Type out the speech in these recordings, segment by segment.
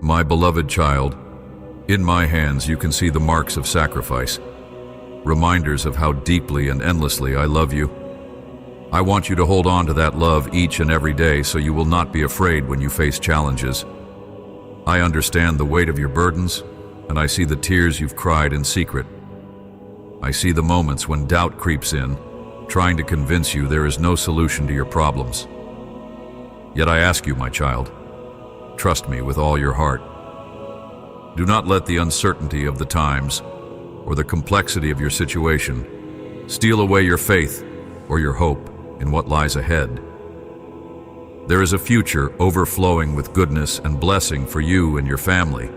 My beloved child, in my hands you can see the marks of sacrifice, reminders of how deeply and endlessly I love you. I want you to hold on to that love each and every day so you will not be afraid when you face challenges. I understand the weight of your burdens, and I see the tears you've cried in secret. I see the moments when doubt creeps in, trying to convince you there is no solution to your problems. Yet I ask you, my child, trust me with all your heart. Do not let the uncertainty of the times or the complexity of your situation steal away your faith or your hope in what lies ahead. There is a future overflowing with goodness and blessing for you and your family,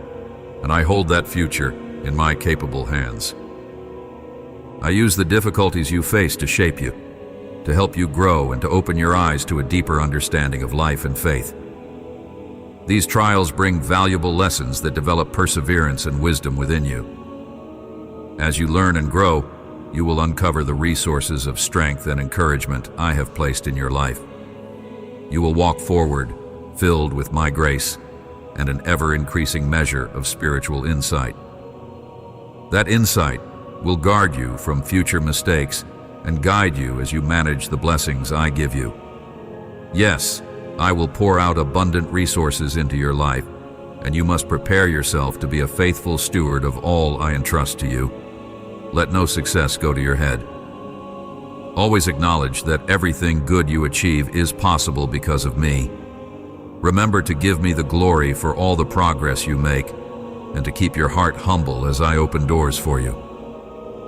and I hold that future in my capable hands. I use the difficulties you face to shape you, to help you grow and to open your eyes to a deeper understanding of life and faith. These trials bring valuable lessons that develop perseverance and wisdom within you. As you learn and grow, you will uncover the resources of strength and encouragement I have placed in your life. You will walk forward, filled with my grace and an ever-increasing measure of spiritual insight. That insight will guard you from future mistakes and guide you as you manage the blessings I give you. Yes, I will pour out abundant resources into your life, and you must prepare yourself to be a faithful steward of all I entrust to you. Let no success go to your head. Always acknowledge that everything good you achieve is possible because of me. Remember to give me the glory for all the progress you make, and to keep your heart humble as I open doors for you.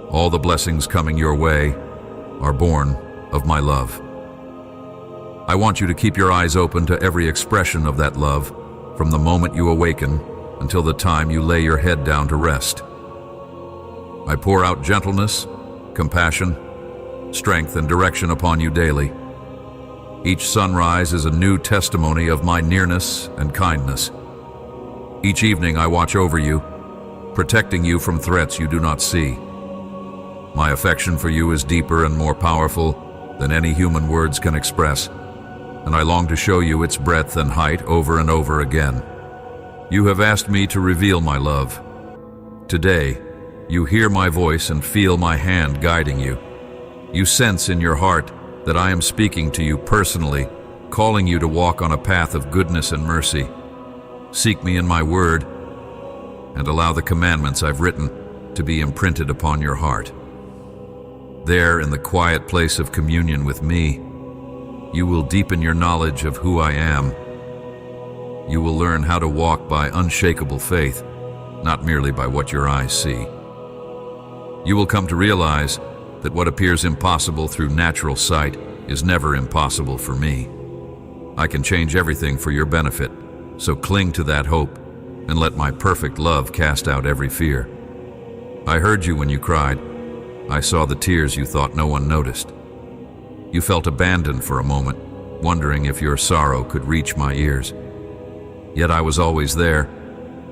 All the blessings coming your way are born of my love. I want you to keep your eyes open to every expression of that love, from the moment you awaken until the time you lay your head down to rest. I pour out gentleness, compassion, strength, and direction upon you daily. Each sunrise is a new testimony of my nearness and kindness. Each evening I watch over you, protecting you from threats you do not see. My affection for you is deeper and more powerful than any human words can express, and I long to show you its breadth and height over and over again. You have asked me to reveal my love. Today, you hear my voice and feel my hand guiding you. You sense in your heart that I am speaking to you personally, calling you to walk on a path of goodness and mercy. Seek me in my word, and allow the commandments I've written to be imprinted upon your heart. There, in the quiet place of communion with me, you will deepen your knowledge of who I am. You will learn how to walk by unshakable faith, not merely by what your eyes see. You will come to realize that what appears impossible through natural sight is never impossible for me. I can change everything for your benefit, so cling to that hope and let my perfect love cast out every fear. I heard you when you cried. I saw the tears you thought no one noticed. You felt abandoned for a moment, wondering if your sorrow could reach my ears. Yet I was always there,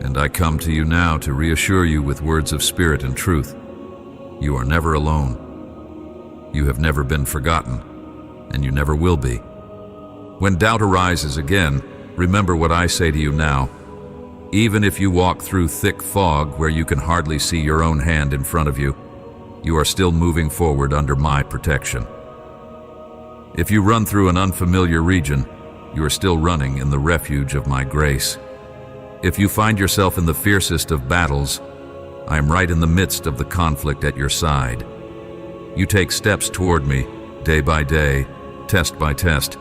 and I come to you now to reassure you with words of spirit and truth. You are never alone. You have never been forgotten, and you never will be. When doubt arises again, remember what I say to you now. Even if you walk through thick fog where you can hardly see your own hand in front of you, you are still moving forward under my protection. If you run through an unfamiliar region, you are still running in the refuge of my grace. If you find yourself in the fiercest of battles, I am right in the midst of the conflict at your side. You take steps toward me, day by day, test by test,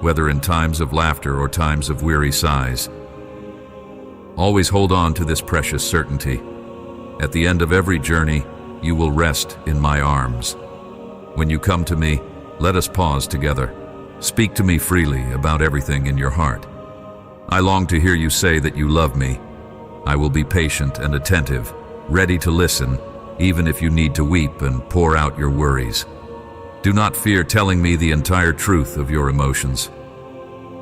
whether in times of laughter or times of weary sighs. Always hold on to this precious certainty. At the end of every journey, you will rest in my arms. When you come to me, let us pause together. Speak to me freely about everything in your heart. I long to hear you say that you love me. I will be patient and attentive, ready to listen, even if you need to weep and pour out your worries. Do not fear telling me the entire truth of your emotions.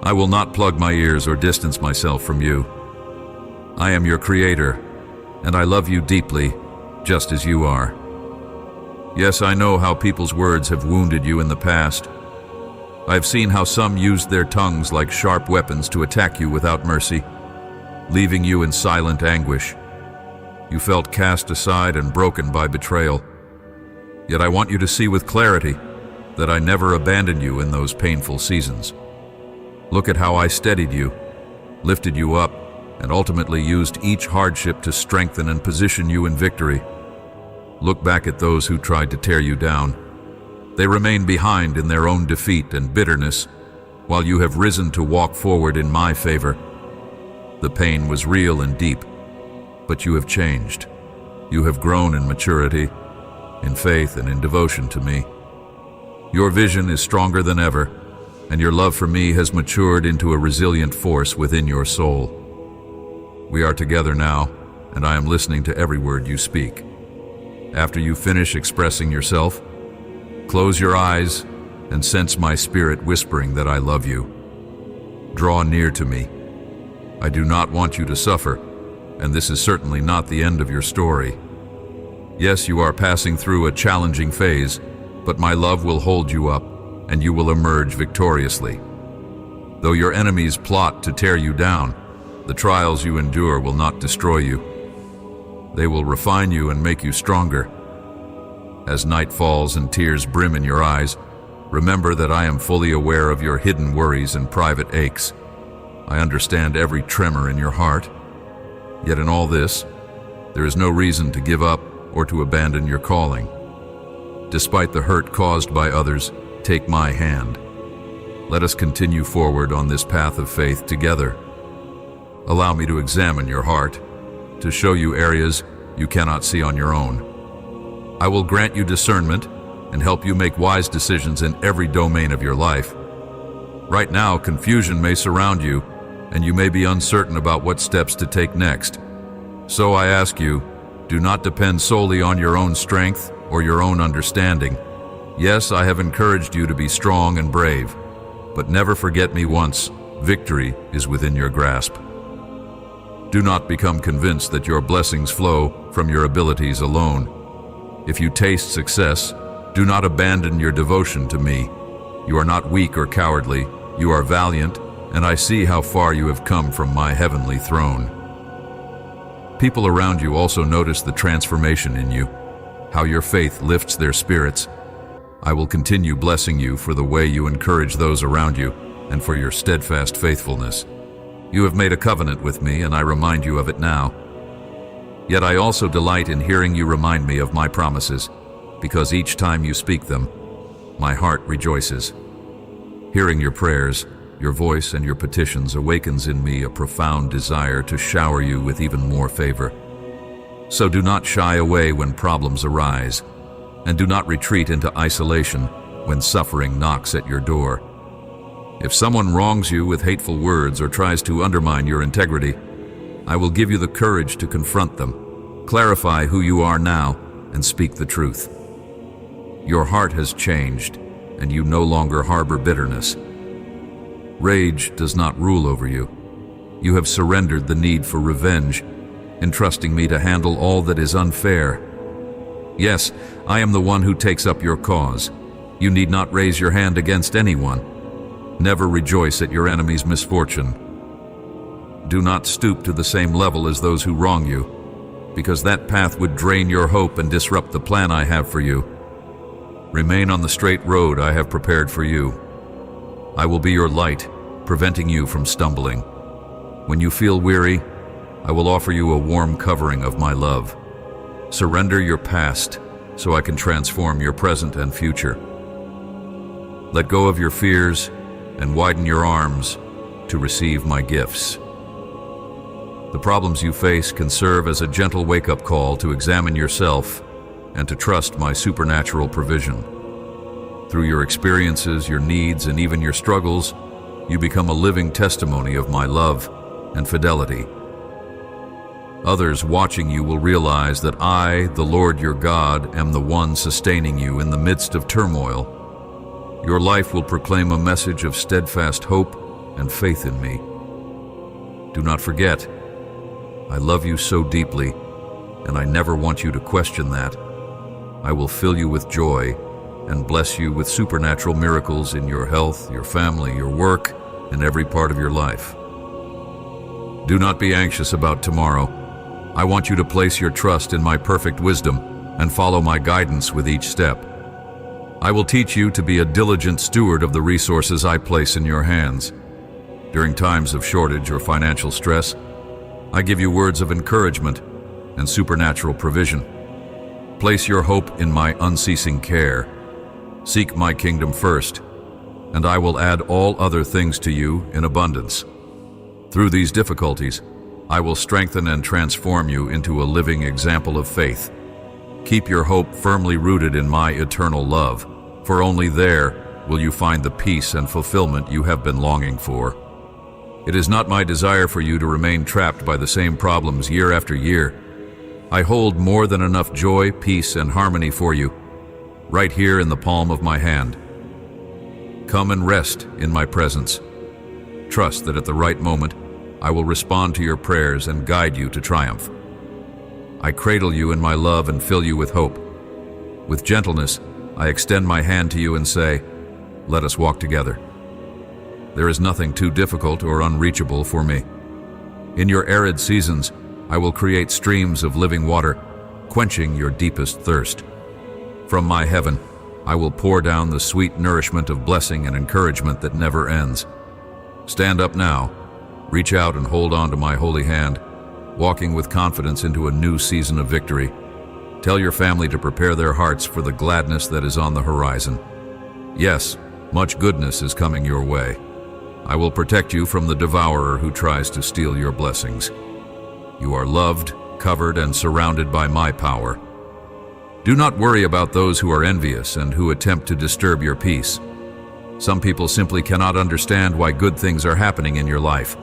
I will not plug my ears or distance myself from you. I am your creator, and I love you deeply, just as you are. Yes, I know how people's words have wounded you in the past. I've seen how some used their tongues like sharp weapons to attack you without mercy. leaving you in silent anguish. You felt cast aside and broken by betrayal. Yet I want you to see with clarity that I never abandoned you in those painful seasons. Look at how I steadied you, lifted you up, and ultimately used each hardship to strengthen and position you in victory. Look back at those who tried to tear you down. They remain behind in their own defeat and bitterness, while you have risen to walk forward in my favor. The pain was real and deep, but you have changed. You have grown in maturity, in faith, and in devotion to me. Your vision is stronger than ever, and your love for me has matured into a resilient force within your soul. We are together now, and I am listening to every word you speak. After you finish expressing yourself, close your eyes and sense my spirit whispering that I love you. Draw near to me. I do not want you to suffer, and this is certainly not the end of your story. Yes, you are passing through a challenging phase, but my love will hold you up, and you will emerge victoriously. Though your enemies plot to tear you down, the trials you endure will not destroy you. They will refine you and make you stronger. As night falls and tears brim in your eyes, remember that I am fully aware of your hidden worries and private aches. I understand every tremor in your heart. Yet in all this, there is no reason to give up or to abandon your calling. Despite the hurt caused by others, take my hand. Let us continue forward on this path of faith together. Allow me to examine your heart, to show you areas you cannot see on your own. I will grant you discernment and help you make wise decisions in every domain of your life. Right now, confusion may surround you, and you may be uncertain about what steps to take next. So I ask you, do not depend solely on your own strength or your own understanding. Yes, I have encouraged you to be strong and brave, but never forget me once, victory is within your grasp. Do not become convinced that your blessings flow from your abilities alone. If you taste success, do not abandon your devotion to me. You are not weak or cowardly, you are valiant, and I see how far you have come from my heavenly throne. People around you also notice the transformation in you, how your faith lifts their spirits. I will continue blessing you for the way you encourage those around you and for your steadfast faithfulness. You have made a covenant with me, and I remind you of it now. Yet I also delight in hearing you remind me of my promises, because each time you speak them, my heart rejoices. Hearing your prayers, your voice and your petitions awakens in me a profound desire to shower you with even more favor. So do not shy away when problems arise, and do not retreat into isolation when suffering knocks at your door. If someone wrongs you with hateful words or tries to undermine your integrity, I will give you the courage to confront them, clarify who you are now, and speak the truth. Your heart has changed, and you no longer harbor bitterness. Rage does not rule over you. You have surrendered the need for revenge, entrusting me to handle all that is unfair. Yes, I am the one who takes up your cause. You need not raise your hand against anyone. Never rejoice at your enemy's misfortune. Do not stoop to the same level as those who wrong you, because that path would drain your hope and disrupt the plan I have for you. Remain on the straight road I have prepared for you. I will be your light, preventing you from stumbling. When you feel weary, I will offer you a warm covering of my love. Surrender your past so I can transform your present and future. Let go of your fears and widen your arms to receive my gifts. The problems you face can serve as a gentle wake-up call to examine yourself and to trust my supernatural provision. Through your experiences, your needs, and even your struggles, you become a living testimony of my love and fidelity. Others watching you will realize that I, the Lord your God, am the one sustaining you in the midst of turmoil. Your life will proclaim a message of steadfast hope and faith in me. Do not forget, I love you so deeply, and I never want you to question that. I will fill you with joy and bless you with supernatural miracles in your health, your family, your work, and every part of your life. Do not be anxious about tomorrow. I want you to place your trust in my perfect wisdom and follow my guidance with each step. I will teach you to be a diligent steward of the resources I place in your hands. During times of shortage or financial stress, I give you words of encouragement and supernatural provision. Place your hope in my unceasing care. Seek my kingdom first, and I will add all other things to you in abundance. Through these difficulties, I will strengthen and transform you into a living example of faith. Keep your hope firmly rooted in my eternal love, for only there will you find the peace and fulfillment you have been longing for. It is not my desire for you to remain trapped by the same problems year after year. I hold more than enough joy, peace, and harmony for you, right here in the palm of my hand. Come and rest in my presence. Trust that at the right moment, I will respond to your prayers and guide you to triumph. I cradle you in my love and fill you with hope. With gentleness, I extend my hand to you and say, "Let us walk together." There is nothing too difficult or unreachable for me. In your arid seasons, I will create streams of living water, quenching your deepest thirst. From my heaven, I will pour down the sweet nourishment of blessing and encouragement that never ends. Stand up now, reach out and hold on to my holy hand, walking with confidence into a new season of victory. Tell your family to prepare their hearts for the gladness that is on the horizon. Yes, much goodness is coming your way. I will protect you from the devourer who tries to steal your blessings. You are loved, covered, and surrounded by my power. Do not worry about those who are envious and who attempt to disturb your peace. Some people simply cannot understand why good things are happening in your life.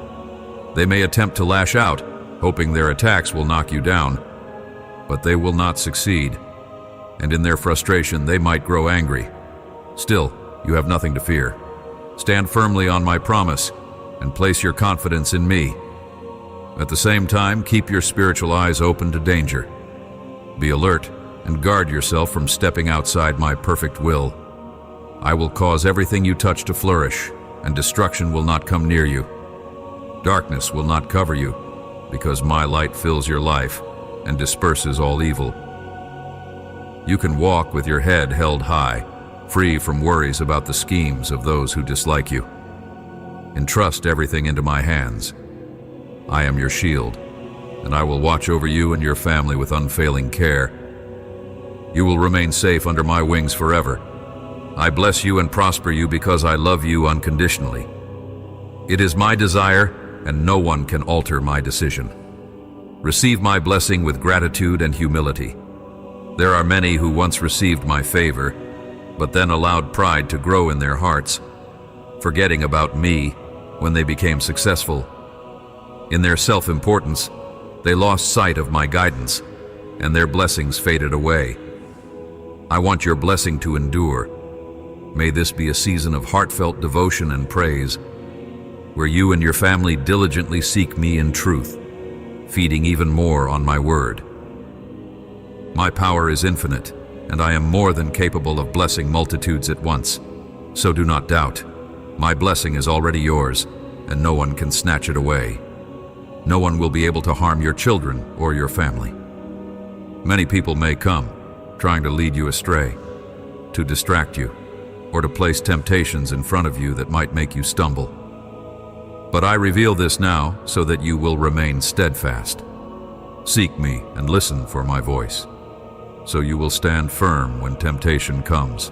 They may attempt to lash out, hoping their attacks will knock you down, but they will not succeed, and in their frustration they might grow angry. Still, you have nothing to fear. Stand firmly on my promise and place your confidence in me. At the same time, keep your spiritual eyes open to danger. Be alert and guard yourself from stepping outside my perfect will. I will cause everything you touch to flourish, and destruction will not come near you. Darkness will not cover you, because my light fills your life and disperses all evil. You can walk with your head held high, free from worries about the schemes of those who dislike you. Entrust everything into my hands. I am your shield, and I will watch over you and your family with unfailing care. You will remain safe under my wings forever. I bless you and prosper you because I love you unconditionally. It is my desire, and no one can alter my decision. Receive my blessing with gratitude and humility. There are many who once received my favor, but then allowed pride to grow in their hearts, forgetting about me when they became successful. In their self-importance, they lost sight of my guidance, and their blessings faded away. I want your blessing to endure. May this be a season of heartfelt devotion and praise, where you and your family diligently seek me in truth, feeding even more on my word. My power is infinite, and I am more than capable of blessing multitudes at once. So do not doubt. My blessing is already yours, and no one can snatch it away. No one will be able to harm your children or your family. Many people may come, trying to lead you astray, to distract you, or to place temptations in front of you that might make you stumble. But I reveal this now so that you will remain steadfast. Seek me and listen for my voice, so you will stand firm when temptation comes.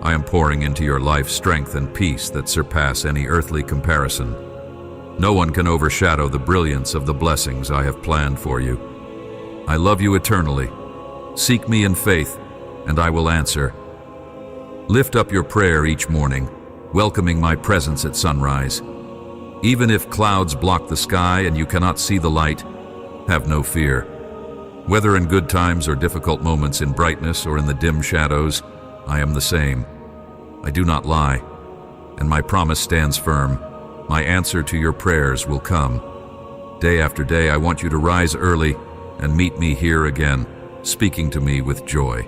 I am pouring into your life strength and peace that surpass any earthly comparison. No one can overshadow the brilliance of the blessings I have planned for you. I love you eternally. Seek me in faith, and I will answer. Lift up your prayer each morning, welcoming my presence at sunrise. Even if clouds block the sky and you cannot see the light, have no fear. Whether in good times or difficult moments, in brightness or in the dim shadows, I am the same. I do not lie, and my promise stands firm. My answer to your prayers will come. Day after day, I want you to rise early and meet me here again, speaking to me with joy.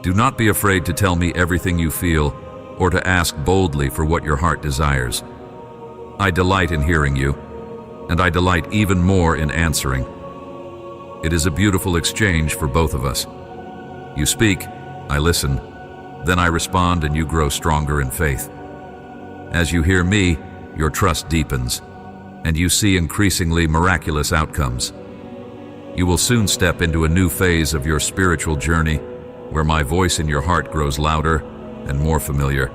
Do not be afraid to tell me everything you feel or to ask boldly for what your heart desires. I delight in hearing you, and I delight even more in answering. It is a beautiful exchange for both of us. You speak, I listen, then I respond, and you grow stronger in faith. As you hear me, your trust deepens, and you see increasingly miraculous outcomes. You will soon step into a new phase of your spiritual journey, where my voice in your heart grows louder and more familiar.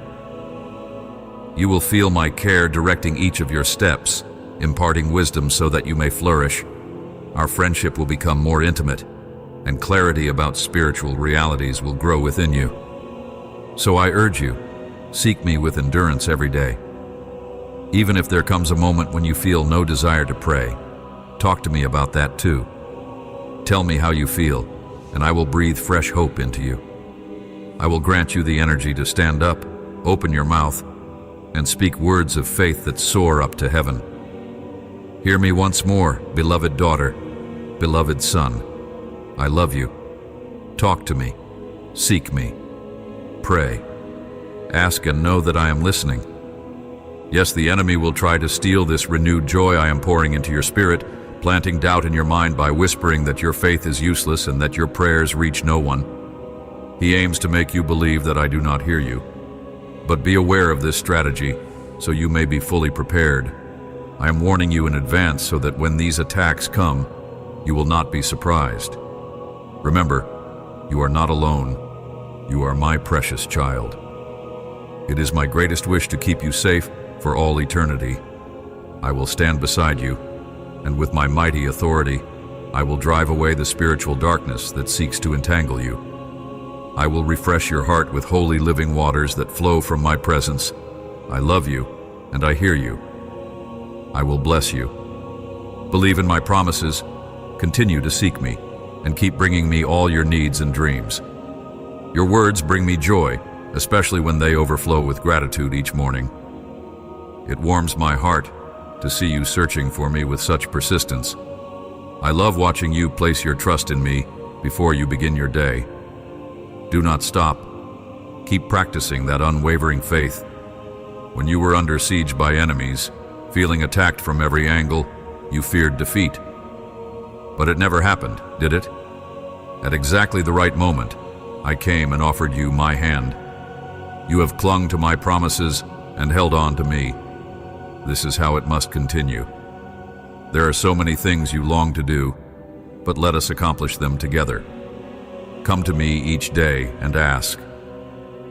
You will feel my care directing each of your steps, imparting wisdom so that you may flourish. Our friendship will become more intimate, and clarity about spiritual realities will grow within you. So I urge you, seek me with endurance every day. Even if there comes a moment when you feel no desire to pray, talk to me about that too. Tell me how you feel, and I will breathe fresh hope into you. I will grant you the energy to stand up, open your mouth, and speak words of faith that soar up to heaven. Hear me once more, beloved daughter, beloved son. I love you. Talk to me. Seek me. Pray. Ask and know that I am listening. Yes, the enemy will try to steal this renewed joy I am pouring into your spirit, planting doubt in your mind by whispering that your faith is useless and that your prayers reach no one. He aims to make you believe that I do not hear you. But be aware of this strategy, so you may be fully prepared. I am warning you in advance so that when these attacks come, you will not be surprised. Remember, you are not alone. You are my precious child. It is my greatest wish to keep you safe for all eternity. I will stand beside you, and with my mighty authority, I will drive away the spiritual darkness that seeks to entangle you. I will refresh your heart with holy living waters that flow from my presence. I love you, and I hear you. I will bless you. Believe in my promises, continue to seek me, and keep bringing me all your needs and dreams. Your words bring me joy, especially when they overflow with gratitude each morning. It warms my heart to see you searching for me with such persistence. I love watching you place your trust in me before you begin your day. Do not stop. Keep practicing that unwavering faith. When you were under siege by enemies, feeling attacked from every angle, you feared defeat. But it never happened, did it? At exactly the right moment, I came and offered you my hand. You have clung to my promises and held on to me. This is how it must continue. There are so many things you long to do, but let us accomplish them together. Come to me each day and ask.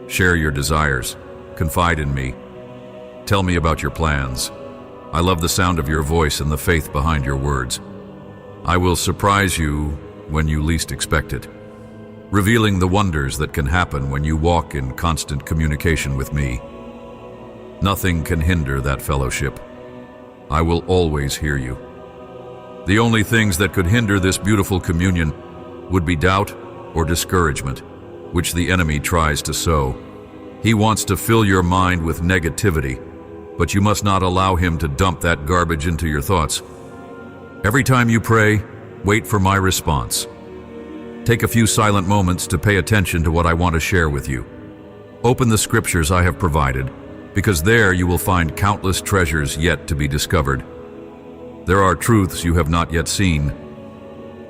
Share your desires. Confide in me. Tell me about your plans. I love the sound of your voice and the faith behind your words. I will surprise you when you least expect it, revealing the wonders that can happen when you walk in constant communication with me. Nothing can hinder that fellowship. I will always hear you. The only things that could hinder this beautiful communion would be doubt or discouragement, which the enemy tries to sow. He wants to fill your mind with negativity, but you must not allow him to dump that garbage into your thoughts. Every time you pray, wait for my response. Take a few silent moments to pay attention to what I want to share with you. Open the scriptures I have provided, because there you will find countless treasures yet to be discovered. There are truths you have not yet seen,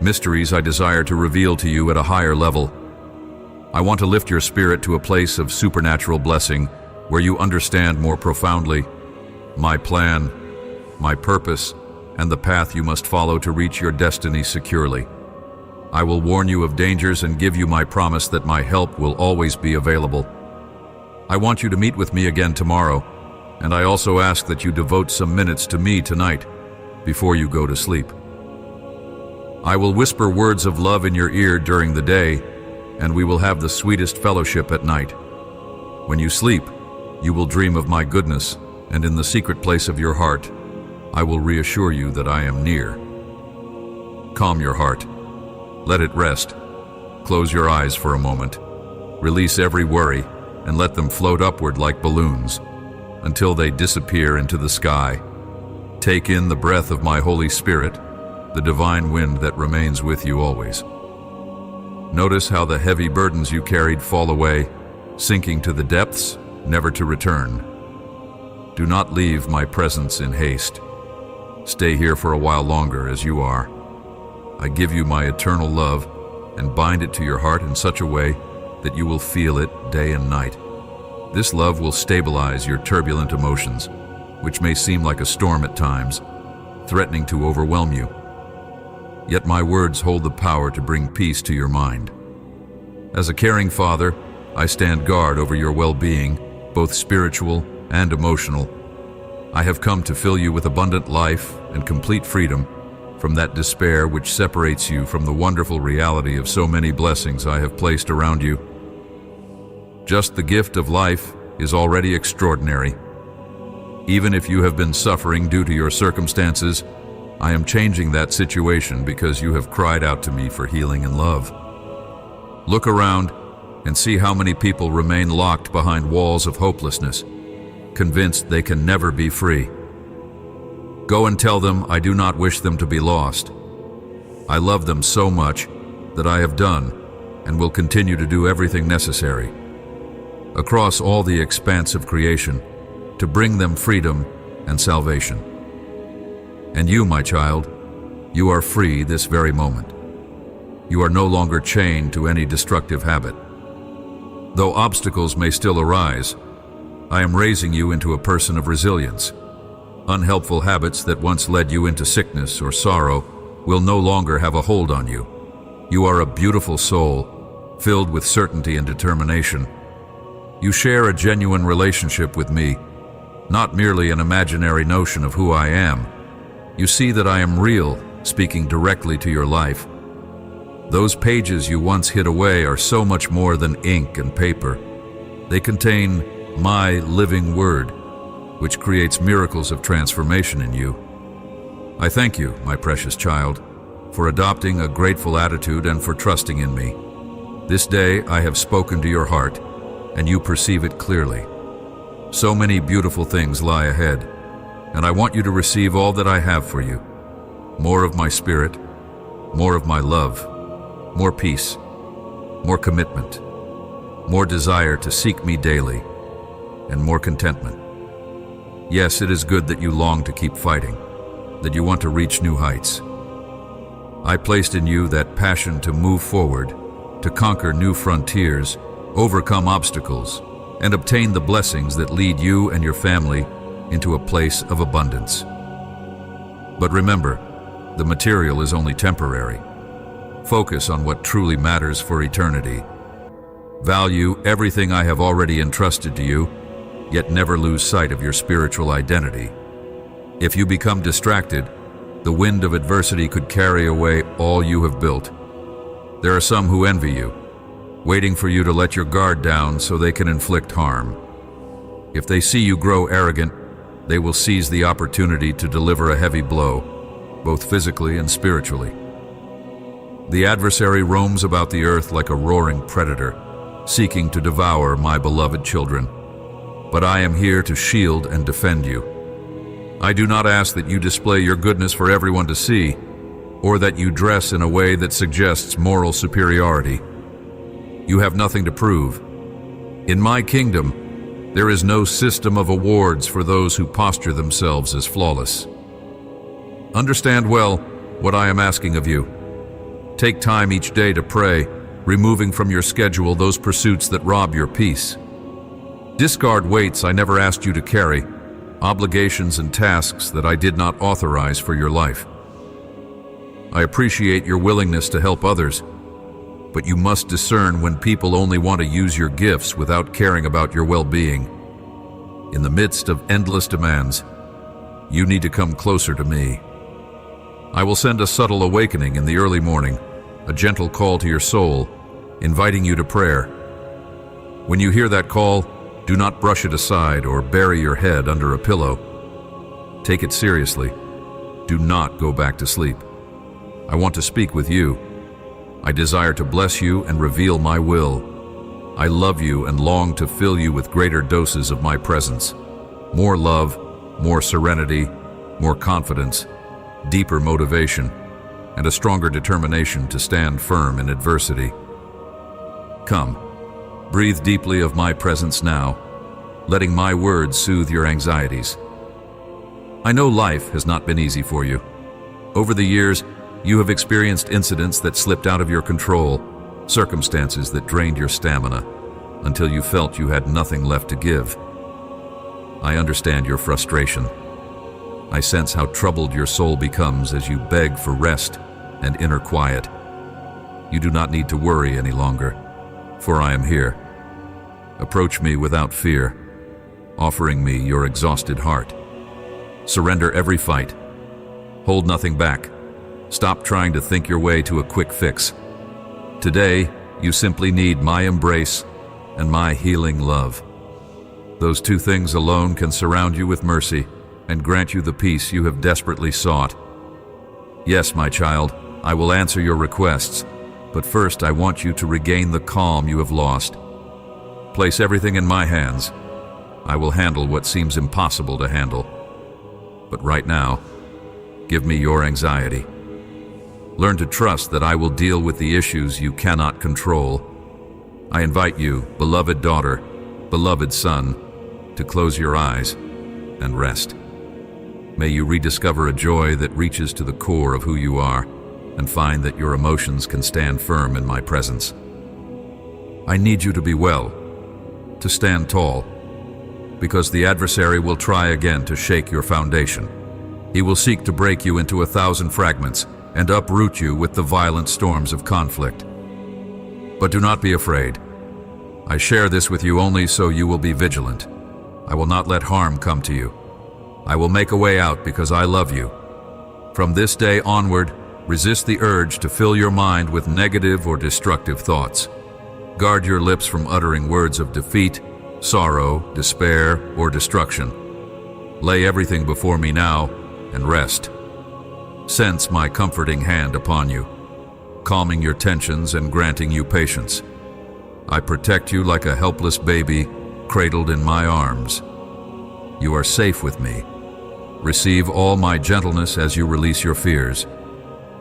mysteries I desire to reveal to you at a higher level. I want to lift your spirit to a place of supernatural blessing where you understand more profoundly my plan, my purpose, and the path you must follow to reach your destiny securely. I will warn you of dangers and give you my promise that my help will always be available. I want you to meet with me again tomorrow, and I also ask that you devote some minutes to me tonight before you go to sleep. I will whisper words of love in your ear during the day, and we will have the sweetest fellowship at night. When you sleep, you will dream of my goodness, and in the secret place of your heart, I will reassure you that I am near. Calm your heart. Let it rest. Close your eyes for a moment. Release every worry and let them float upward like balloons until they disappear into the sky. Take in the breath of my Holy Spirit, the divine wind that remains with you always. Notice how the heavy burdens you carried fall away, sinking to the depths, never to return. Do not leave my presence in haste. Stay here for a while longer as you are. I give you my eternal love and bind it to your heart in such a way that you will feel it day and night. This love will stabilize your turbulent emotions, which may seem like a storm at times, threatening to overwhelm you. Yet my words hold the power to bring peace to your mind. As a caring father, I stand guard over your well-being, both spiritual and emotional. I have come to fill you with abundant life and complete freedom from that despair which separates you from the wonderful reality of so many blessings I have placed around you. Just the gift of life is already extraordinary. Even if you have been suffering due to your circumstances, I am changing that situation because you have cried out to me for healing and love. Look around and see how many people remain locked behind walls of hopelessness, convinced they can never be free. Go and tell them I do not wish them to be lost. I love them so much that I have done and will continue to do everything necessary across all the expanse of creation to bring them freedom and salvation. And you, my child, you are free this very moment. You are no longer chained to any destructive habit. Though obstacles may still arise, I am raising you into a person of resilience. Unhelpful habits that once led you into sickness or sorrow will no longer have a hold on you. You are a beautiful soul, filled with certainty and determination. You share a genuine relationship with me, not merely an imaginary notion of who I am. You see that I am real, speaking directly to your life. Those pages you once hid away are so much more than ink and paper. They contain my living word, which creates miracles of transformation in you. I thank you, my precious child, for adopting a grateful attitude and for trusting in me. This day I have spoken to your heart, and you perceive it clearly. So many beautiful things lie ahead, and I want you to receive all that I have for you. More of my spirit, more of my love, more peace, more commitment, more desire to seek me daily, and more contentment. Yes, it is good that you long to keep fighting, that you want to reach new heights. I placed in you that passion to move forward, to conquer new frontiers, overcome obstacles, and obtain the blessings that lead you and your family into a place of abundance. But remember, the material is only temporary. Focus on what truly matters for eternity. Value everything I have already entrusted to you, yet never lose sight of your spiritual identity. If you become distracted, the wind of adversity could carry away all you have built. There are some who envy you, waiting for you to let your guard down so they can inflict harm. If they see you grow arrogant, they will seize the opportunity to deliver a heavy blow, both physically and spiritually. The adversary roams about the earth like a roaring predator, seeking to devour my beloved children. But I am here to shield and defend you. I do not ask that you display your goodness for everyone to see, or that you dress in a way that suggests moral superiority. You have nothing to prove. In my kingdom, there is no system of awards for those who posture themselves as flawless. Understand well what I am asking of you. Take time each day to pray, removing from your schedule those pursuits that rob your peace. Discard weights I never asked you to carry, obligations and tasks that I did not authorize for your life. I appreciate your willingness to help others, but you must discern when people only want to use your gifts without caring about your well-being. In the midst of endless demands, you need to come closer to me. I will send a subtle awakening in the early morning, a gentle call to your soul, inviting you to prayer. When you hear that call, do not brush it aside or bury your head under a pillow. Take it seriously. Do not go back to sleep. I want to speak with you. I desire to bless you and reveal my will. I love you and long to fill you with greater doses of my presence. More love, more serenity, more confidence, deeper motivation, and a stronger determination to stand firm in adversity. Come, breathe deeply of my presence now, letting my words soothe your anxieties. I know life has not been easy for you. Over the years, you have experienced incidents that slipped out of your control, circumstances that drained your stamina, until you felt you had nothing left to give. I understand your frustration. I sense how troubled your soul becomes as you beg for rest and inner quiet. You do not need to worry any longer, for I am here. Approach me without fear, offering me your exhausted heart. Surrender every fight. Hold nothing back. Stop trying to think your way to a quick fix. Today, you simply need my embrace and my healing love. Those two things alone can surround you with mercy and grant you the peace you have desperately sought. Yes, my child, I will answer your requests, but first I want you to regain the calm you have lost. Place everything in my hands. I will handle what seems impossible to handle. But right now, give me your anxiety. Learn to trust that I will deal with the issues you cannot control. I invite you, beloved daughter, beloved son, to close your eyes and rest. May you rediscover a joy that reaches to the core of who you are and find that your emotions can stand firm in my presence. I need you to be well, to stand tall, because the adversary will try again to shake your foundation. He will seek to break you into 1,000 fragments and uproot you with the violent storms of conflict. But do not be afraid. I share this with you only so you will be vigilant. I will not let harm come to you. I will make a way out because I love you. From this day onward, resist the urge to fill your mind with negative or destructive thoughts. Guard your lips from uttering words of defeat, sorrow, despair, or destruction. Lay everything before me now and rest. Sense my comforting hand upon you, calming your tensions and granting you patience. I protect you like a helpless baby cradled in my arms. You are safe with me. Receive all my gentleness as you release your fears.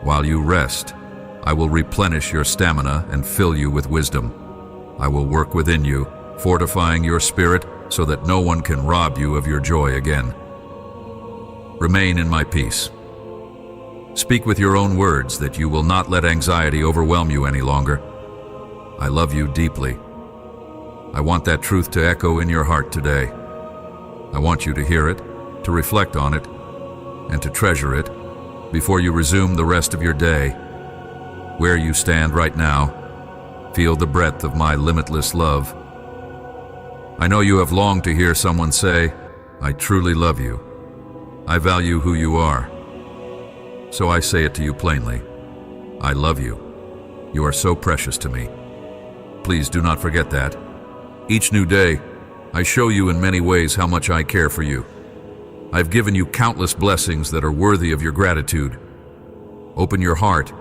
While you rest, I will replenish your stamina and fill you with wisdom. I will work within you, fortifying your spirit so that no one can rob you of your joy again. Remain in my peace. Speak with your own words that you will not let anxiety overwhelm you any longer. I love you deeply. I want that truth to echo in your heart today. I want you to hear it, to reflect on it, and to treasure it before you resume the rest of your day. Where you stand right now, feel the breadth of my limitless love. I know you have longed to hear someone say, I truly love you. I value who you are. So I say it to you plainly. I love you. You are so precious to me. Please do not forget that. Each new day, I show you in many ways how much I care for you. I've given you countless blessings that are worthy of your gratitude. Open your heart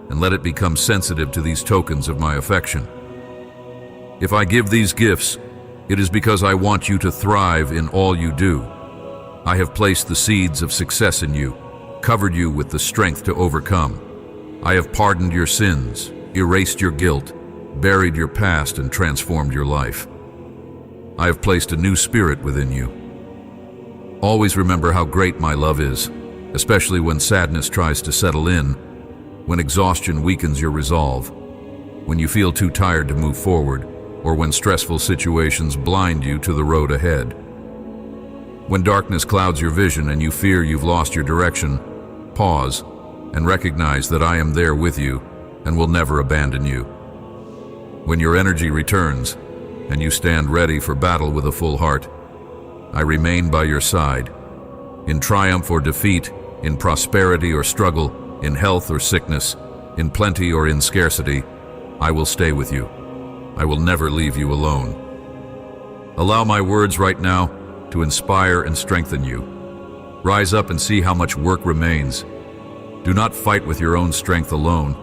and let it become sensitive to these tokens of my affection. If I give these gifts, it is because I want you to thrive in all you do. I have placed the seeds of success in you, covered you with the strength to overcome. I have pardoned your sins, erased your guilt, buried your past, and transformed your life. I have placed a new spirit within you. Always remember how great my love is, especially when sadness tries to settle in, when exhaustion weakens your resolve, when you feel too tired to move forward, or when stressful situations blind you to the road ahead. When darkness clouds your vision and you fear you've lost your direction, pause and recognize that I am there with you and will never abandon you. When your energy returns and you stand ready for battle with a full heart, I remain by your side. In triumph or defeat, in prosperity or struggle, in health or sickness, in plenty or in scarcity, I will stay with you. I will never leave you alone. Allow my words right now to inspire and strengthen you. Rise up and see how much work remains. Do not fight with your own strength alone.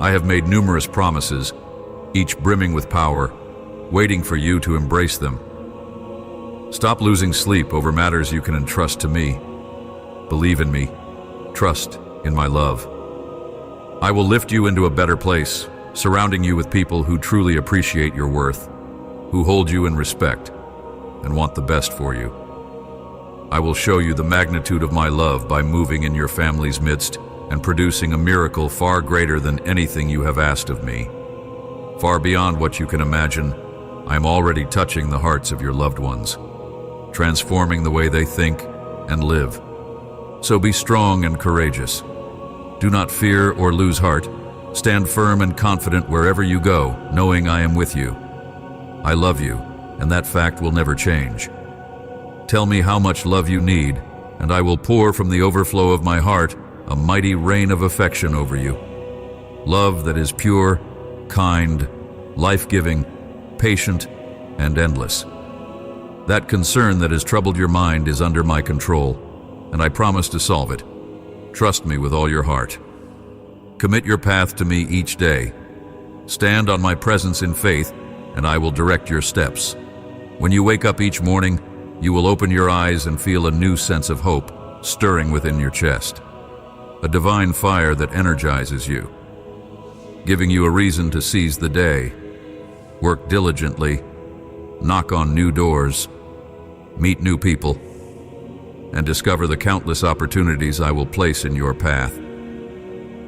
I have made numerous promises, each brimming with power, waiting for you to embrace them. Stop losing sleep over matters you can entrust to me. Believe in me. Trust in my love. I will lift you into a better place, surrounding you with people who truly appreciate your worth, who hold you in respect, and want the best for you. I will show you the magnitude of my love by moving in your family's midst and producing a miracle far greater than anything you have asked of me. Far beyond what you can imagine, I am already touching the hearts of your loved ones, transforming the way they think and live. So be strong and courageous. Do not fear or lose heart. Stand firm and confident wherever you go, knowing I am with you. I love you, and that fact will never change. Tell me how much love you need, and I will pour from the overflow of my heart a mighty rain of affection over you. Love that is pure, kind, life-giving, patient, and endless. That concern that has troubled your mind is under my control, and I promise to solve it. Trust me with all your heart. Commit your path to me each day. Stand on my presence in faith, and I will direct your steps. When you wake up each morning, you will open your eyes and feel a new sense of hope stirring within your chest. A divine fire that energizes you, giving you a reason to seize the day, work diligently, knock on new doors, meet new people, and discover the countless opportunities I will place in your path.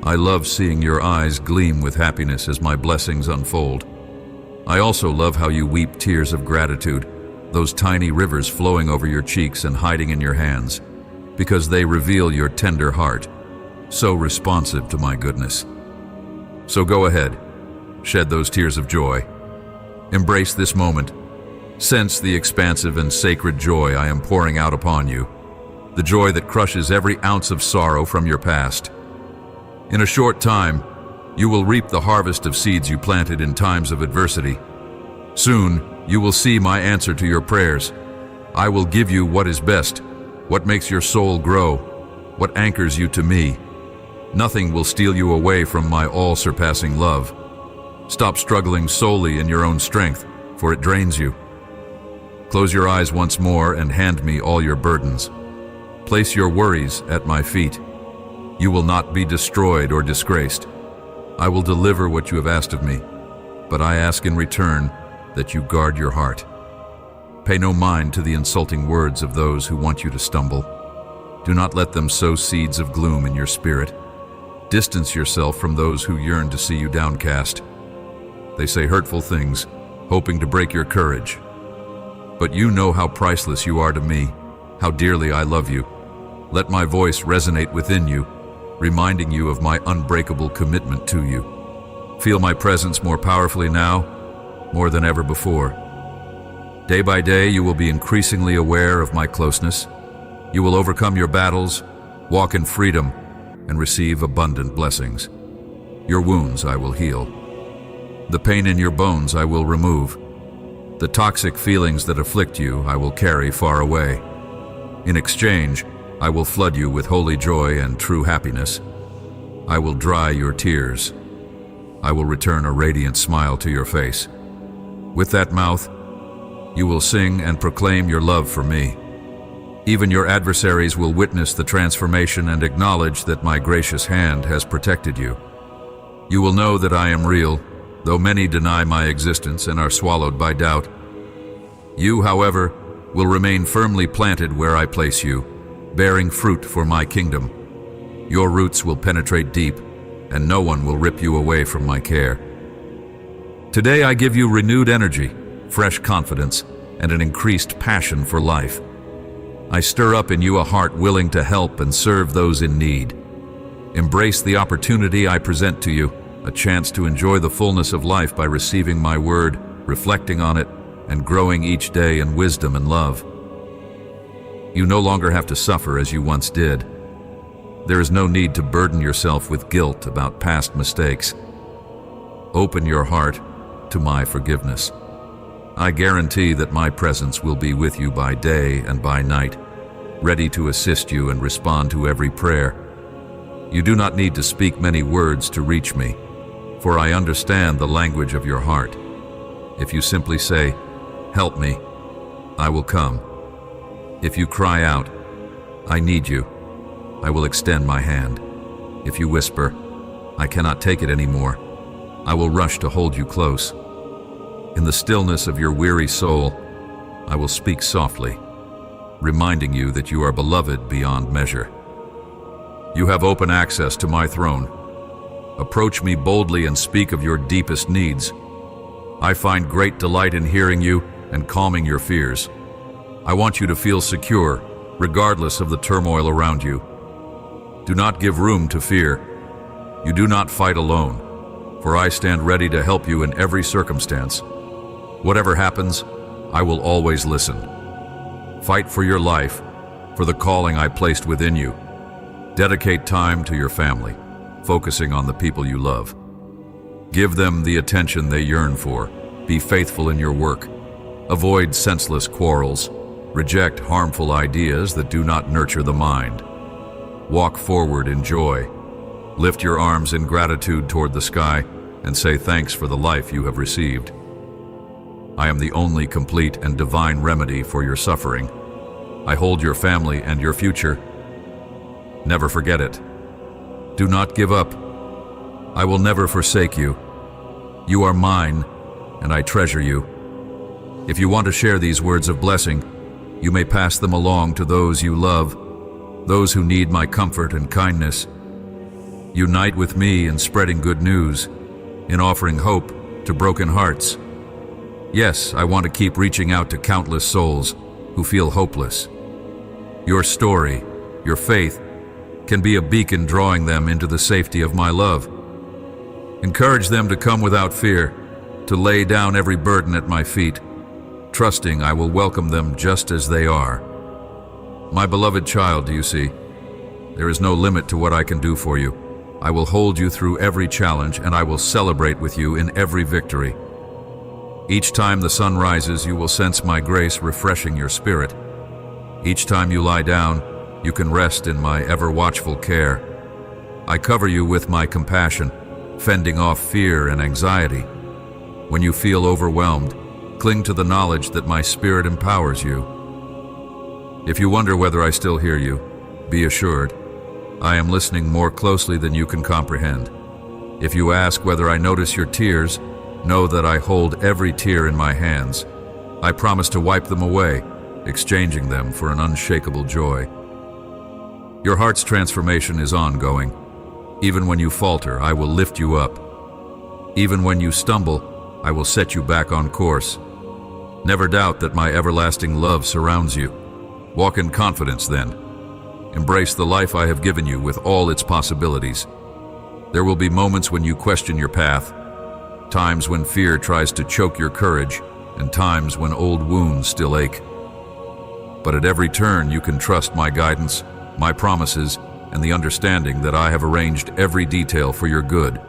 I love seeing your eyes gleam with happiness as my blessings unfold. I also love how you weep tears of gratitude, those tiny rivers flowing over your cheeks and hiding in your hands, because they reveal your tender heart, so responsive to my goodness. So go ahead, shed those tears of joy. Embrace this moment. Sense the expansive and sacred joy I am pouring out upon you, the joy that crushes every ounce of sorrow from your past. In a short time, you will reap the harvest of seeds you planted in times of adversity. Soon, you will see my answer to your prayers. I will give you what is best, what makes your soul grow, what anchors you to me. Nothing will steal you away from my all-surpassing love. Stop struggling solely in your own strength, for it drains you. Close your eyes once more and hand me all your burdens. Place your worries at my feet. You will not be destroyed or disgraced. I will deliver what you have asked of me, but I ask in return that you guard your heart. Pay no mind to the insulting words of those who want you to stumble. Do not let them sow seeds of gloom in your spirit. Distance yourself from those who yearn to see you downcast. They say hurtful things, hoping to break your courage. But you know how priceless you are to me, how dearly I love you. Let my voice resonate within you, reminding you of my unbreakable commitment to you. Feel my presence more powerfully now, more than ever before. Day by day, you will be increasingly aware of my closeness. You will overcome your battles, walk in freedom, and receive abundant blessings. Your wounds I will heal. The pain in your bones I will remove. The toxic feelings that afflict you I will carry far away. In exchange, I will flood you with holy joy and true happiness. I will dry your tears. I will return a radiant smile to your face. With that mouth, you will sing and proclaim your love for me. Even your adversaries will witness the transformation and acknowledge that my gracious hand has protected you. You will know that I am real, though many deny my existence and are swallowed by doubt. You, however, will remain firmly planted where I place you, bearing fruit for my kingdom. Your roots will penetrate deep, and no one will rip you away from my care. Today I give you renewed energy, fresh confidence, and an increased passion for life. I stir up in you a heart willing to help and serve those in need. Embrace the opportunity I present to you, a chance to enjoy the fullness of life by receiving my word, reflecting on it, and growing each day in wisdom and love. You no longer have to suffer as you once did. There is no need to burden yourself with guilt about past mistakes. Open your heart to my forgiveness. I guarantee that my presence will be with you by day and by night, ready to assist you and respond to every prayer. You do not need to speak many words to reach me, for I understand the language of your heart. If you simply say, "Help me," I will come. If you cry out, "I need you," I will extend my hand. If you whisper, "I cannot take it anymore," I will rush to hold you close. In the stillness of your weary soul, I will speak softly. reminding you that you are beloved beyond measure. You have open access to my throne. Approach me boldly and speak of your deepest needs. I find great delight in hearing you and calming your fears. I want you to feel secure, regardless of the turmoil around you. Do not give room to fear. You do not fight alone, for I stand ready to help you in every circumstance. Whatever happens, I will always listen. Fight for your life, for the calling I placed within you. Dedicate time to your family, focusing on the people you love. Give them the attention they yearn for. Be faithful in your work. Avoid senseless quarrels. Reject harmful ideas that do not nurture the mind. Walk forward in joy. Lift your arms in gratitude toward the sky and say thanks for the life you have received. I am the only complete and divine remedy for your suffering. I hold your family and your future. Never forget it. Do not give up. I will never forsake you. You are mine, and I treasure you. If you want to share these words of blessing, you may pass them along to those you love, those who need my comfort and kindness. Unite with me in spreading good news, in offering hope to broken hearts. Yes, I want to keep reaching out to countless souls who feel hopeless. Your story, your faith, can be a beacon drawing them into the safety of my love. Encourage them to come without fear, to lay down every burden at my feet, trusting I will welcome them just as they are. My beloved child, do you see? There is no limit to what I can do for you. I will hold you through every challenge, and I will celebrate with you in every victory. Each time the sun rises, you will sense my grace refreshing your spirit. Each time you lie down, you can rest in my ever-watchful care. I cover you with my compassion, fending off fear and anxiety. When you feel overwhelmed, cling to the knowledge that my spirit empowers you. If you wonder whether I still hear you, be assured, I am listening more closely than you can comprehend. If you ask whether I notice your tears, know that I hold every tear in my hands. I promise to wipe them away, exchanging them for an unshakable joy. Your heart's transformation is ongoing. Even when you falter, I will lift you up. Even when you stumble, I will set you back on course. Never doubt that my everlasting love surrounds you. Walk in confidence then. Embrace the life I have given you with all its possibilities. There will be moments when you question your path, times when fear tries to choke your courage, and times when old wounds still ache. But at every turn you can trust my guidance, my promises, and the understanding that I have arranged every detail for your good.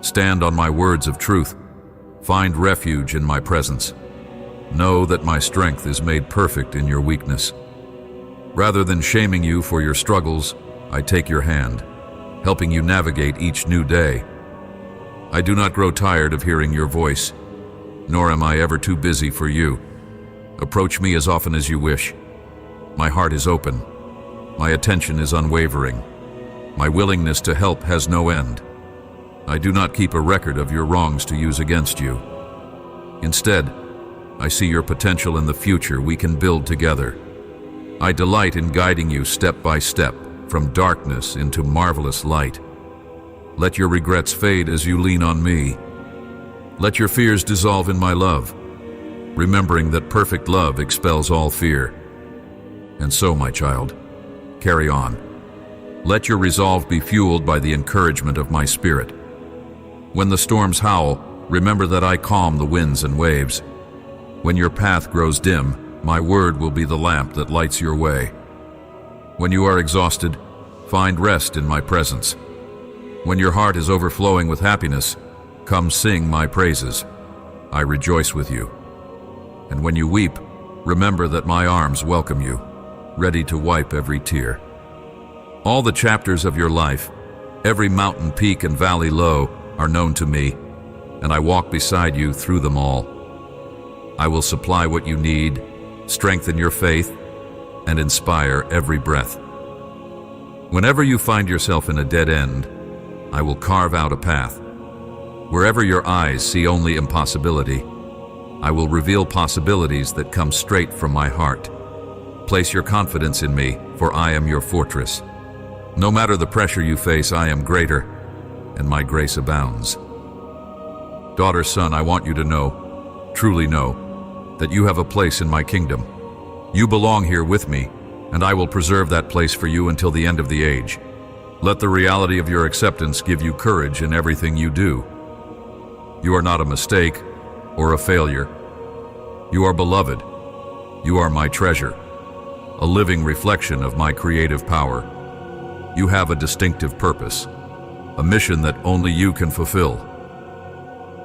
Stand on my words of truth. Find refuge in my presence. Know that my strength is made perfect in your weakness. Rather than shaming you for your struggles, I take your hand, helping you navigate each new day. I do not grow tired of hearing your voice, nor am I ever too busy for you. Approach me as often as you wish. My heart is open. My attention is unwavering. My willingness to help has no end. I do not keep a record of your wrongs to use against you. Instead, I see your potential in the future we can build together. I delight in guiding you step by step, from darkness into marvelous light. Let your regrets fade as you lean on me. Let your fears dissolve in my love, remembering that perfect love expels all fear. And so, my child, carry on. Let your resolve be fueled by the encouragement of my spirit. When the storms howl, remember that I calm the winds and waves. When your path grows dim, my word will be the lamp that lights your way. When you are exhausted, find rest in my presence. When your heart is overflowing with happiness, come sing my praises. I rejoice with you. And when you weep, remember that my arms welcome you, ready to wipe every tear. All the chapters of your life, every mountain peak and valley low, are known to me, and I walk beside you through them all. I will supply what you need, strengthen your faith, and inspire every breath. Whenever you find yourself in a dead end, I will carve out a path. Wherever your eyes see only impossibility, I will reveal possibilities that come straight from my heart. Place your confidence in me, for I am your fortress. No matter the pressure you face, I am greater, and my grace abounds. Daughter, son, I want you to know, truly know, that you have a place in my kingdom. You belong here with me, and I will preserve that place for you until the end of the age. Let the reality of your acceptance give you courage in everything you do. You are not a mistake or a failure. You are beloved. You are my treasure, a living reflection of my creative power. You have a distinctive purpose, a mission that only you can fulfill.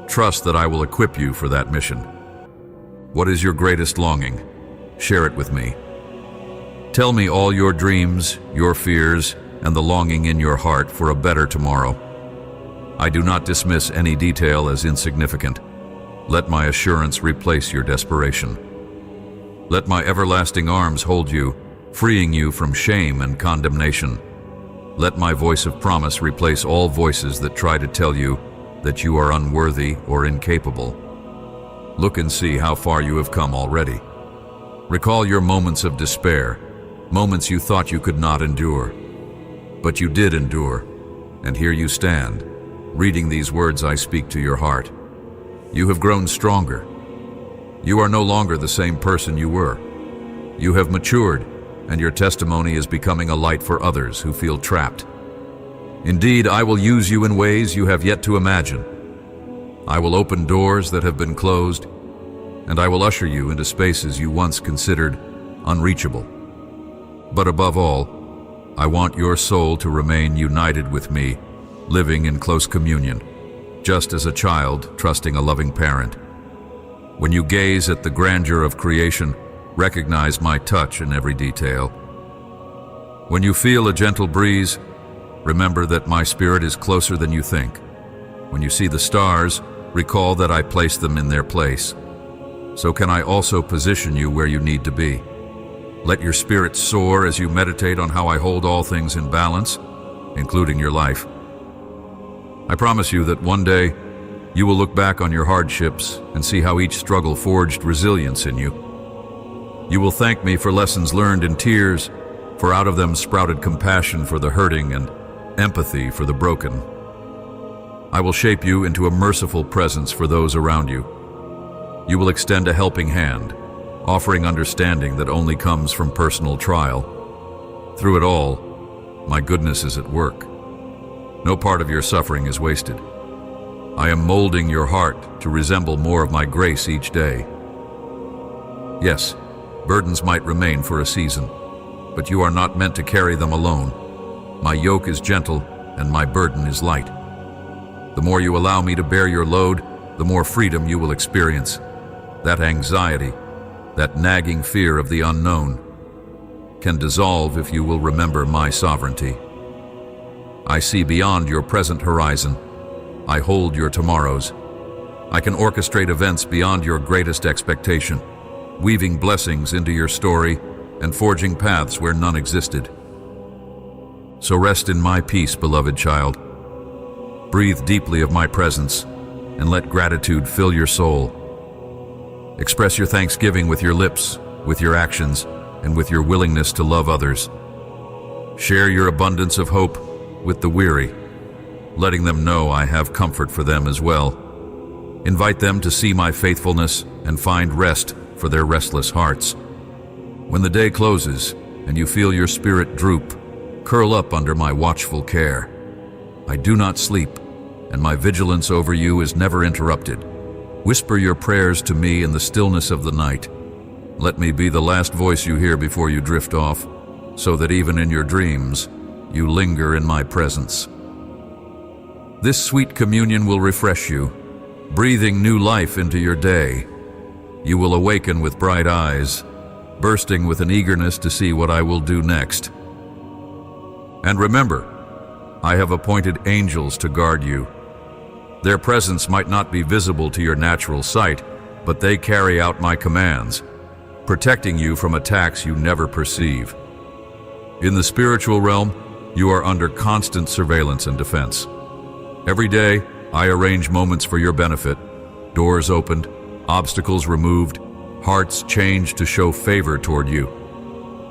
Trust that I will equip you for that mission. What is your greatest longing? Share it with me. Tell me all your dreams, your fears, and the longing in your heart for a better tomorrow. I do not dismiss any detail as insignificant. Let my assurance replace your desperation. Let my everlasting arms hold you, freeing you from shame and condemnation. Let my voice of promise replace all voices that try to tell you that you are unworthy or incapable. Look and see how far you have come already. Recall your moments of despair, moments you thought you could not endure. But you did endure, and here you stand, reading these words I speak to your heart. You have grown stronger. You are no longer the same person you were. You have matured, and your testimony is becoming a light for others who feel trapped. Indeed, I will use you in ways you have yet to imagine. I will open doors that have been closed, and I will usher you into spaces you once considered unreachable. But above all, I want your soul to remain united with me, living in close communion, just as a child trusting a loving parent. When you gaze at the grandeur of creation, recognize my touch in every detail. When you feel a gentle breeze, remember that my spirit is closer than you think. When you see the stars, recall that I placed them in their place. So can I also position you where you need to be. Let your spirit soar as you meditate on how I hold all things in balance, including your life. I promise you that one day, you will look back on your hardships and see how each struggle forged resilience in you. You will thank me for lessons learned in tears, for out of them sprouted compassion for the hurting and empathy for the broken. I will shape you into a merciful presence for those around you. You will extend a helping hand, offering understanding that only comes from personal trial. Through it all, my goodness is at work. No part of your suffering is wasted. I am molding your heart to resemble more of my grace each day. Yes, burdens might remain for a season, but you are not meant to carry them alone. My yoke is gentle and my burden is light. The more you allow me to bear your load, the more freedom you will experience. That anxiety, that nagging fear of the unknown, can dissolve if you will remember my sovereignty. I see beyond your present horizon. I hold your tomorrows. I can orchestrate events beyond your greatest expectation, weaving blessings into your story and forging paths where none existed. So rest in my peace, beloved child. Breathe deeply of my presence and let gratitude fill your soul. Express your thanksgiving with your lips, with your actions, and with your willingness to love others. Share your abundance of hope with the weary, letting them know I have comfort for them as well. Invite them to see my faithfulness and find rest for their restless hearts. When the day closes and you feel your spirit droop, curl up under my watchful care. I do not sleep, and my vigilance over you is never interrupted. Whisper your prayers to me in the stillness of the night. Let me be the last voice you hear before you drift off, so that even in your dreams, you linger in my presence. This sweet communion will refresh you, breathing new life into your day. You will awaken with bright eyes, bursting with an eagerness to see what I will do next. And remember, I have appointed angels to guard you. Their presence might not be visible to your natural sight, but they carry out my commands, protecting you from attacks you never perceive. In the spiritual realm, you are under constant surveillance and defense. Every day, I arrange moments for your benefit, doors opened, obstacles removed, hearts changed to show favor toward you.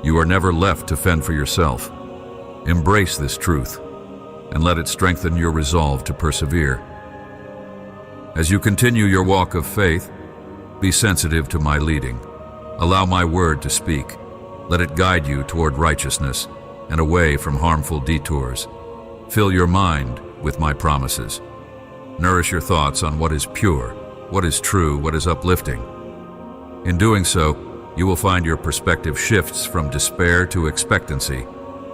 You are never left to fend for yourself. Embrace this truth, and let it strengthen your resolve to persevere. As you continue your walk of faith, be sensitive to my leading. Allow my word to speak. Let it guide you toward righteousness and away from harmful detours. Fill your mind with my promises. Nourish your thoughts on what is pure, what is true, what is uplifting. In doing so, you will find your perspective shifts from despair to expectancy,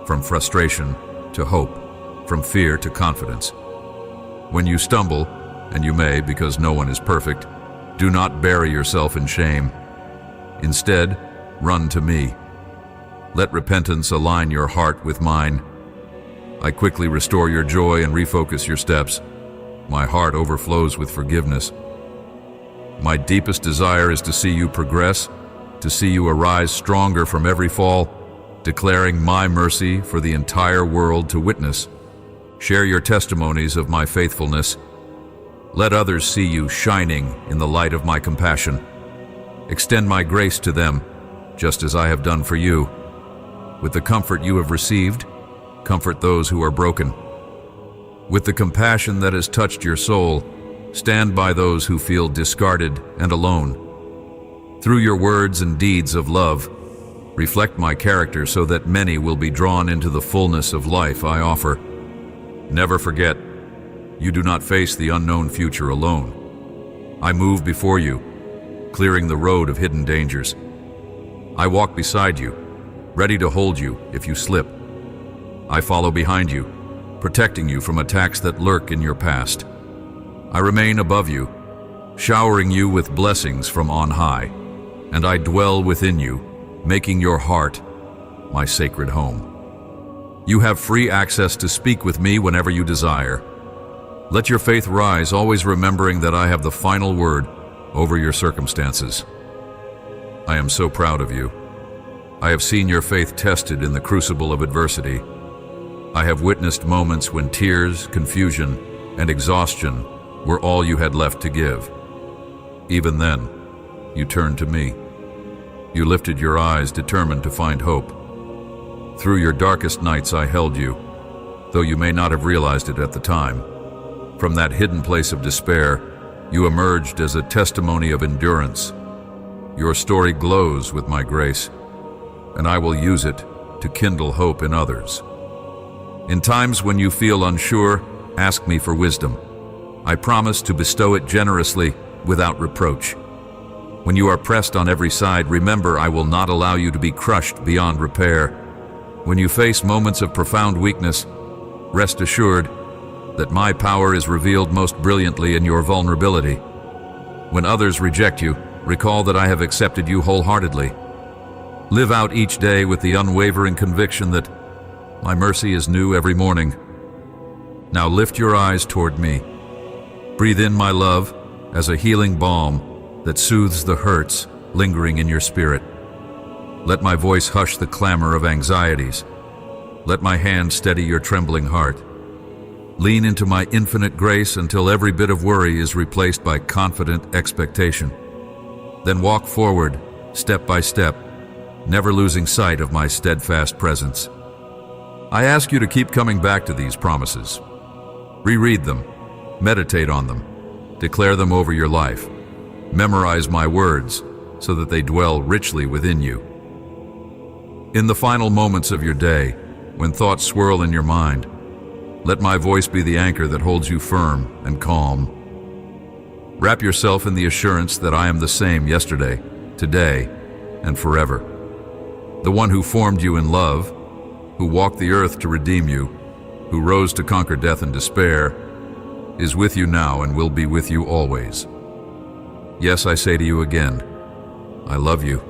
from frustration to hope, from fear to confidence. When you stumble, and you may because no one is perfect, do not bury yourself in shame. Instead, run to me. Let repentance align your heart with mine. I quickly restore your joy and refocus your steps. My heart overflows with forgiveness. My deepest desire is to see you progress, to see you arise stronger from every fall, declaring my mercy for the entire world to witness. Share your testimonies of my faithfulness. Let others see you shining in the light of my compassion. Extend my grace to them, just as I have done for you. With the comfort you have received, comfort those who are broken. With the compassion that has touched your soul, stand by those who feel discarded and alone. Through your words and deeds of love, reflect my character so that many will be drawn into the fullness of life I offer. Never forget, you do not face the unknown future alone. I move before you, clearing the road of hidden dangers. I walk beside you, ready to hold you if you slip. I follow behind you, protecting you from attacks that lurk in your past. I remain above you, showering you with blessings from on high, and I dwell within you, making your heart my sacred home. You have free access to speak with me whenever you desire. Let your faith rise, always remembering that I have the final word over your circumstances. I am so proud of you. I have seen your faith tested in the crucible of adversity. I have witnessed moments when tears, confusion, and exhaustion were all you had left to give. Even then, you turned to me. You lifted your eyes, determined to find hope. Through your darkest nights I held you, though you may not have realized it at the time. From that hidden place of despair, you emerged as a testimony of endurance. Your story glows with my grace, and I will use it to kindle hope in others. In times when you feel unsure, ask me for wisdom. I promise to bestow it generously without reproach. When you are pressed on every side, remember I will not allow you to be crushed beyond repair. When you face moments of profound weakness, rest assured that my power is revealed most brilliantly in your vulnerability. When others reject you, recall that I have accepted you wholeheartedly. Live out each day with the unwavering conviction that my mercy is new every morning. Now lift your eyes toward me. Breathe in my love as a healing balm that soothes the hurts lingering in your spirit. Let my voice hush the clamor of anxieties. Let my hand steady your trembling heart. Lean into my infinite grace until every bit of worry is replaced by confident expectation. Then walk forward, step by step, never losing sight of my steadfast presence. I ask you to keep coming back to these promises. Reread them, meditate on them, declare them over your life. Memorize my words so that they dwell richly within you. In the final moments of your day, when thoughts swirl in your mind, let my voice be the anchor that holds you firm and calm. Wrap yourself in the assurance that I am the same yesterday, today, and forever. The one who formed you in love, who walked the earth to redeem you, who rose to conquer death and despair, is with you now and will be with you always. Yes, I say to you again, I love you,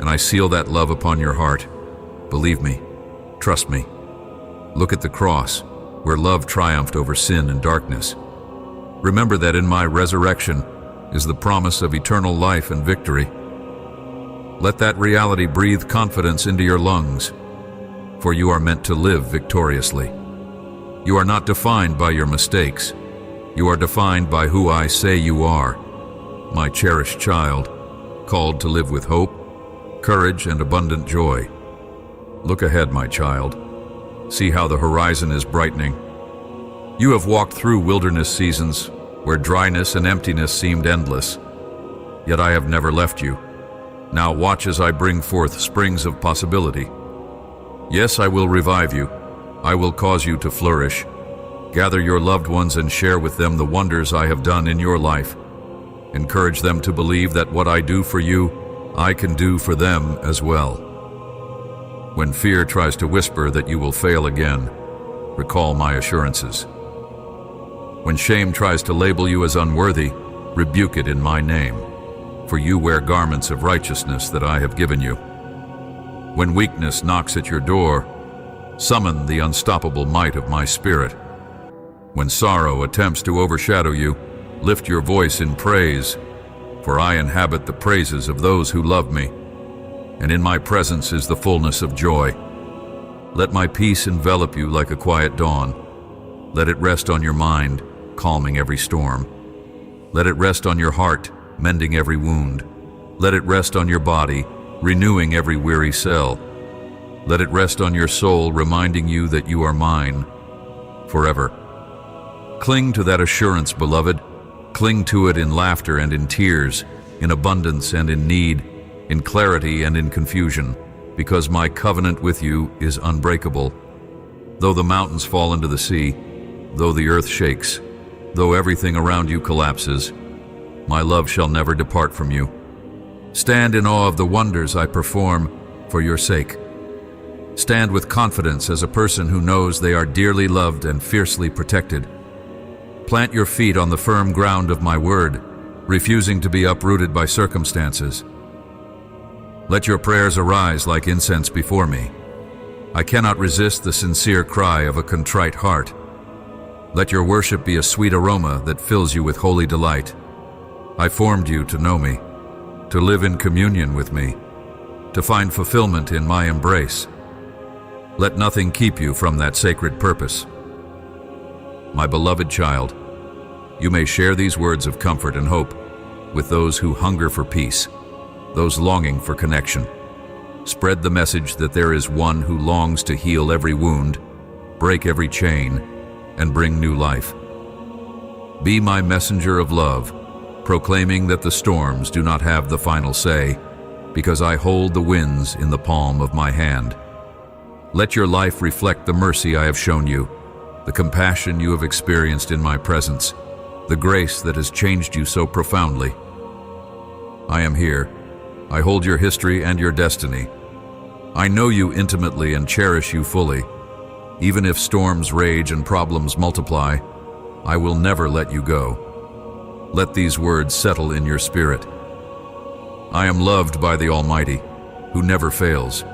and I seal that love upon your heart. Believe me, trust me. Look at the cross, where love triumphed over sin and darkness. Remember that in my resurrection is the promise of eternal life and victory. Let that reality breathe confidence into your lungs, for you are meant to live victoriously. You are not defined by your mistakes. You are defined by who I say you are, my cherished child, called to live with hope, courage, and abundant joy. Look ahead, my child. See how the horizon is brightening. You have walked through wilderness seasons where dryness and emptiness seemed endless. Yet I have never left you. Now watch as I bring forth springs of possibility. Yes, I will revive you. I will cause you to flourish. Gather your loved ones and share with them the wonders I have done in your life. Encourage them to believe that what I do for you, I can do for them as well. When fear tries to whisper that you will fail again, recall my assurances. When shame tries to label you as unworthy, rebuke it in my name, for you wear garments of righteousness that I have given you. When weakness knocks at your door, summon the unstoppable might of my spirit. When sorrow attempts to overshadow you, lift your voice in praise, for I inhabit the praises of those who love me, and in my presence is the fullness of joy. Let my peace envelop you like a quiet dawn. Let it rest on your mind, calming every storm. Let it rest on your heart, mending every wound. Let it rest on your body, renewing every weary cell. Let it rest on your soul, reminding you that you are mine forever. Cling to that assurance, beloved. Cling to it in laughter and in tears, in abundance and in need, in clarity and in confusion, because my covenant with you is unbreakable. Though the mountains fall into the sea, though the earth shakes, though everything around you collapses, my love shall never depart from you. Stand in awe of the wonders I perform for your sake. Stand with confidence as a person who knows they are dearly loved and fiercely protected. Plant your feet on the firm ground of my word, refusing to be uprooted by circumstances. Let your prayers arise like incense before me. I cannot resist the sincere cry of a contrite heart. Let your worship be a sweet aroma that fills you with holy delight. I formed you to know me, to live in communion with me, to find fulfillment in my embrace. Let nothing keep you from that sacred purpose. My beloved child, you may share these words of comfort and hope with those who hunger for peace, those longing for connection. Spread the message that there is one who longs to heal every wound, break every chain, and bring new life. Be my messenger of love, proclaiming that the storms do not have the final say, because I hold the winds in the palm of my hand. Let your life reflect the mercy I have shown you, the compassion you have experienced in my presence, the grace that has changed you so profoundly. I am here. I hold your history and your destiny. I know you intimately and cherish you fully. Even if storms rage and problems multiply, I will never let you go. Let these words settle in your spirit. I am loved by the Almighty, who never fails,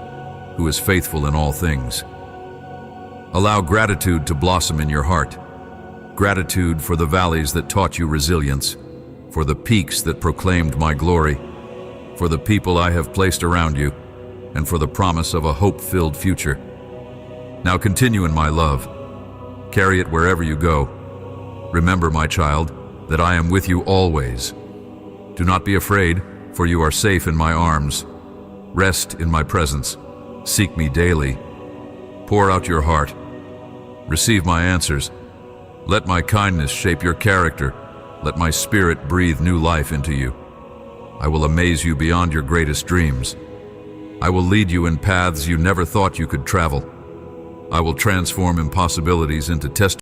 who is faithful in all things. Allow gratitude to blossom in your heart. Gratitude for the valleys that taught you resilience, for the peaks that proclaimed my glory, for the people I have placed around you, and for the promise of a hope-filled future. Now continue in my love. Carry it wherever you go. Remember, my child, that I am with you always. Do not be afraid, for you are safe in my arms. Rest in my presence. Seek me daily. Pour out your heart. Receive my answers. Let my kindness shape your character. Let my spirit breathe new life into you. I will amaze you beyond your greatest dreams. I will lead you in paths you never thought you could travel. I will transform impossibilities into testimonies